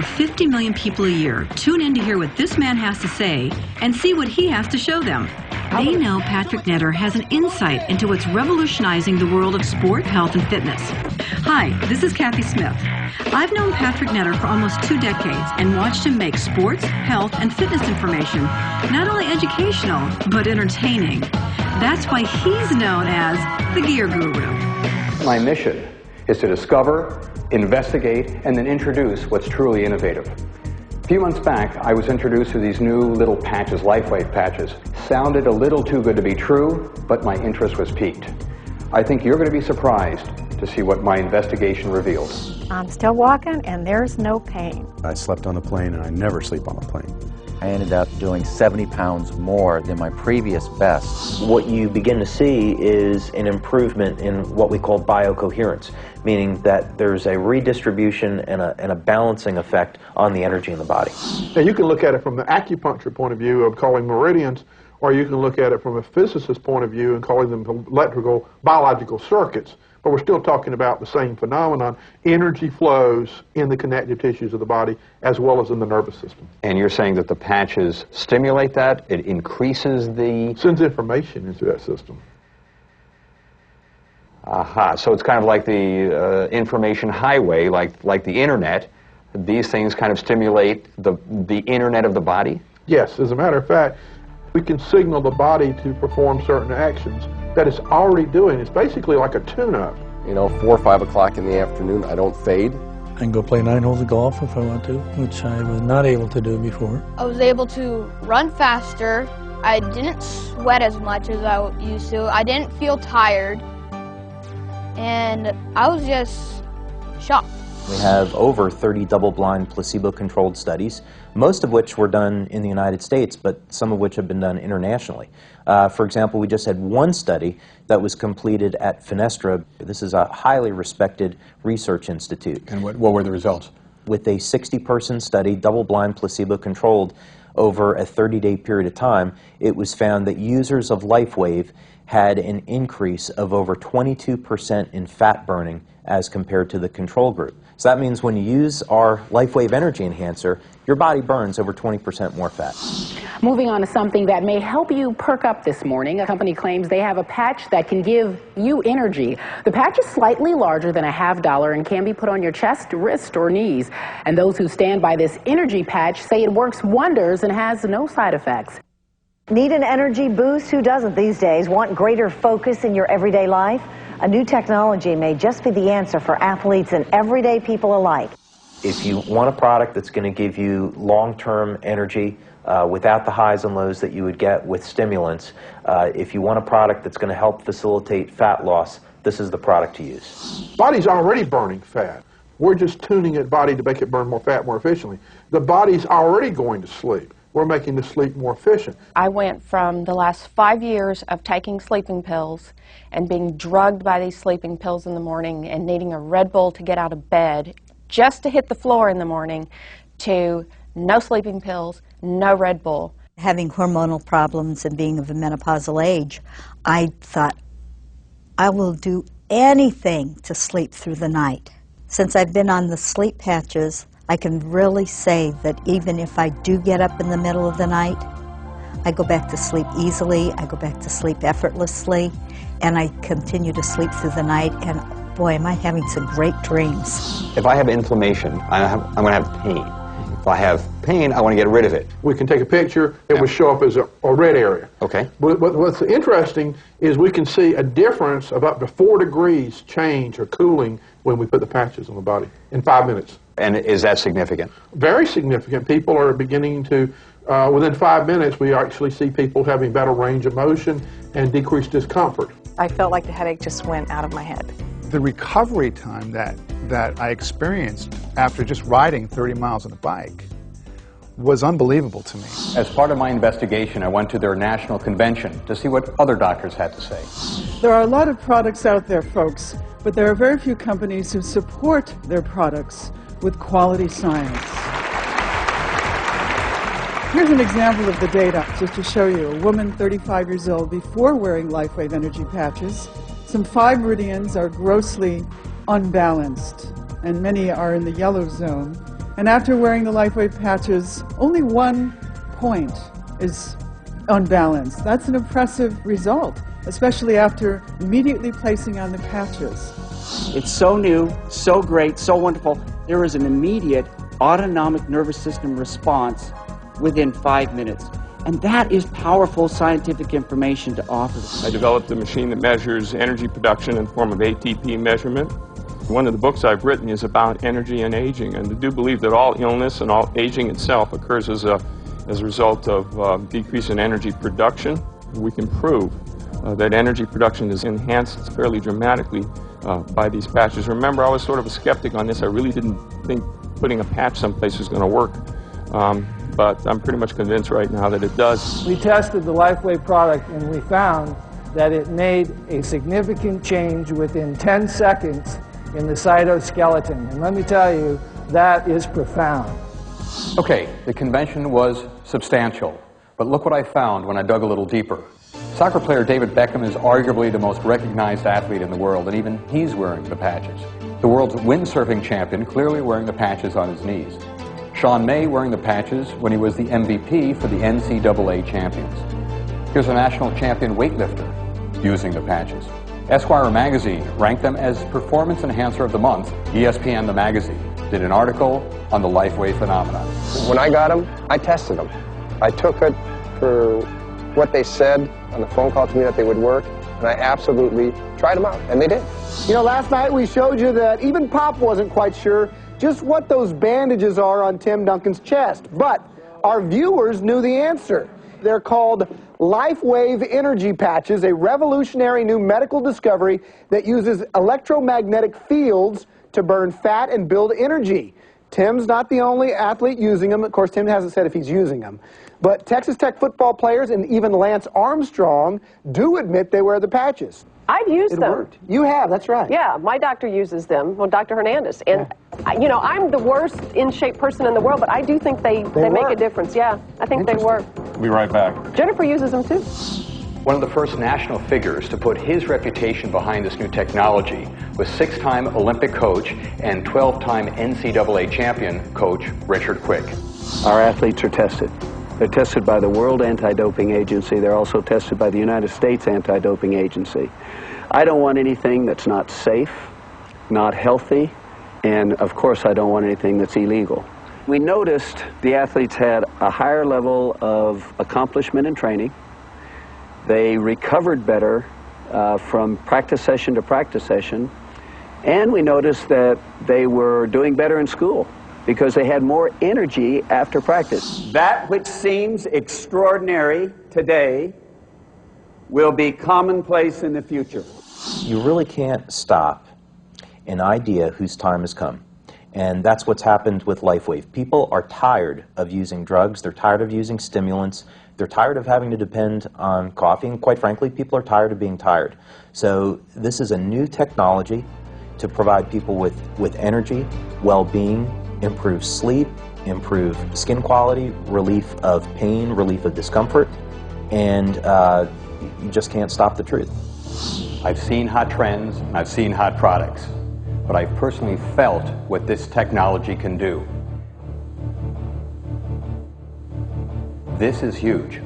over 50 million people a year tune in to hear what this man has to say and see what he has to show them. They know Patrick Netter has an insight into what's revolutionizing the world of sport, health, and fitness. Hi, this is Kathy Smith. I've known Patrick Netter for almost 2 decades and watched him make sports, health, and fitness information not only educational, but entertaining. That's why he's known as the Gear Guru. My mission is to discover, investigate, and then introduce what's truly innovative. A few months back, I was introduced to these new little patches, Lifewave patches. Sounded a little too good to be true, but my interest was piqued. I think you're going to be surprised to see what my investigation reveals. I'm still walking, and there's no pain. I slept on the plane, and I never sleep on a plane. I ended up doing 70 pounds more than my previous best. What you begin to see is an improvement in what we call biocoherence, meaning that there's a redistribution and a balancing effect on the energy in the body. Now you can look at it from the acupuncture point of view of calling meridians, or you can look at it from a physicist's point of view and calling them electrical, biological circuits. But we're still talking about the same phenomenon. Energy flows in the connective tissues of the body as well as in the nervous system. And you're saying that the patches stimulate that? It increases the... Sends information into that system. Aha, so it's kind of like the information highway, like the internet. These things kind of stimulate the internet of the body? Yes, as a matter of fact, we can signal the body to perform certain actions that it's already doing. It's basically like a tune-up. You know, 4 or 5 o'clock in the afternoon, I don't fade. I can go play 9 holes of golf if I want to, which I was not able to do before. I was able to run faster. I didn't sweat as much as I used to. I didn't feel tired. And I was just shocked. We have over 30 double-blind placebo-controlled studies, most of which were done in the United States, but some of which have been done internationally. For example, we just had one study that was completed at Fenestra. This is a highly respected research institute. And what were the results? With a 60-person study, double-blind placebo-controlled, over a 30-day period of time, it was found that users of Lifewave had an increase of over 22% in fat burning as compared to the control group. So that means when you use our Lifewave Energy Enhancer, your body burns over 20% more fat. Moving on to something that may help you perk up this morning. A company claims they have a patch that can give you energy. The patch is slightly larger than a $50 and can be put on your chest, wrist, or knees. And those who stand by this energy patch say it works wonders and has no side effects. Need an energy boost? Who doesn't these days? Want greater focus in your everyday life? A new technology may just be the answer for athletes and everyday people alike. If you want a product that's going to give you long-term energy without the highs and lows that you would get with stimulants, if you want a product that's going to help facilitate fat loss, this is the product to use. Body's already burning fat. We're just tuning the body to make it burn more fat more efficiently. The body's already going to sleep. We're making the sleep more efficient. I went from the last 5 years of taking sleeping pills and being drugged by these sleeping pills in the morning and needing a Red Bull to get out of bed just to hit the floor in the morning to no sleeping pills, no Red Bull. Having hormonal problems and being of a menopausal age, I thought, I will do anything to sleep through the night. Since I've been on the sleep patches, I can really say that even if I do get up in the middle of the night, I go back to sleep easily, I go back to sleep effortlessly, and I continue to sleep through the night, and boy, am I having some great dreams. If I have inflammation, I'm going to have pain. If I have pain, I want to get rid of it. We can take a picture, it will show up as a red area. Okay. But what's interesting is we can see a difference of up to 4 degrees change or cooling when we put the patches on the body in 5 minutes. And is that significant? Very significant. People are beginning to, within 5 minutes, we actually see people having better range of motion and decreased discomfort. I felt like the headache just went out of my head. The recovery time that I experienced after just riding 30 miles on a bike was unbelievable to me. As part of my investigation, I went to their national convention to see what other doctors had to say. There are a lot of products out there, folks, but there are very few companies who support their products with quality science. Here's an example of the data, just to show you. A woman 35 years old before wearing Lifewave energy patches. Some 5 meridians are grossly unbalanced, and many are in the yellow zone. And after wearing the Lifewave patches, only 1 point is unbalanced. That's an impressive result, especially after immediately placing on the patches. It's so new, so great, so wonderful. There is an immediate autonomic nervous system response within 5 minutes. And that is powerful scientific information to offer. I developed a machine that measures energy production in the form of ATP measurement. One of the books I've written is about energy and aging, and I do believe that all illness and all aging itself occurs as a result of decrease in energy production. We can prove that energy production is enhanced fairly dramatically by these patches. Remember, I was sort of a skeptic on this. I really didn't think putting a patch someplace was going to work. But I'm pretty much convinced right now that it does. We tested the Lifewave product and we found that it made a significant change within 10 seconds in the cytoskeleton. And let me tell you, that is profound. Okay, the convention was substantial, but look what I found when I dug a little deeper. Soccer player David Beckham is arguably the most recognized athlete in the world, and even he's wearing the patches. The world's windsurfing champion clearly wearing the patches on his knees. Sean May wearing the patches when he was the MVP for the NCAA champions. Here's a national champion weightlifter using the patches. Esquire magazine ranked them as Performance Enhancer of the Month. ESPN, the magazine, did an article on the Lifewave phenomenon. When I got them, I tested them. I took it for what they said on the phone call to me that they would work, and I absolutely tried them out, and they did. You know, last night we showed you that even Pop wasn't quite sure just what those bandages are on Tim Duncan's chest, but our viewers knew the answer. They're called Lifewave energy patches, a revolutionary new medical discovery that uses electromagnetic fields to burn fat and build energy. Tim's not the only athlete using them. Of course, Tim hasn't said if he's using them. But Texas Tech football players and even Lance Armstrong do admit they wear the patches. I've used them. It worked. You have, that's right. Yeah, my doctor uses them, well, Dr. Hernandez. And, you know, I'm the worst in-shape person in the world, but I do think they make a difference. Yeah, I think they work. We'll be right back. Jennifer uses them, too. One of the first national figures to put his reputation behind this new technology was 6-time Olympic coach and 12-time NCAA champion coach Richard Quick. Our athletes are tested. They're tested by the World Anti-Doping Agency. They're also tested by the United States Anti-Doping Agency. I don't want anything that's not safe, not healthy, and of course I don't want anything that's illegal. We noticed the athletes had a higher level of accomplishment in training. They recovered better from practice session to practice session, and we noticed that they were doing better in school because they had more energy after practice. That which seems extraordinary today will be commonplace in the future. You really can't stop an idea whose time has come. And that's what's happened with Lifewave. People are tired of using drugs. They're tired of using stimulants. They're tired of having to depend on coffee. And quite frankly, people are tired of being tired. So this is a new technology to provide people with energy, well-being, improve sleep, improve skin quality, relief of pain, relief of discomfort, and you just can't stop the truth. I've seen hot trends, and I've seen hot products, but I've personally felt what this technology can do. This is huge.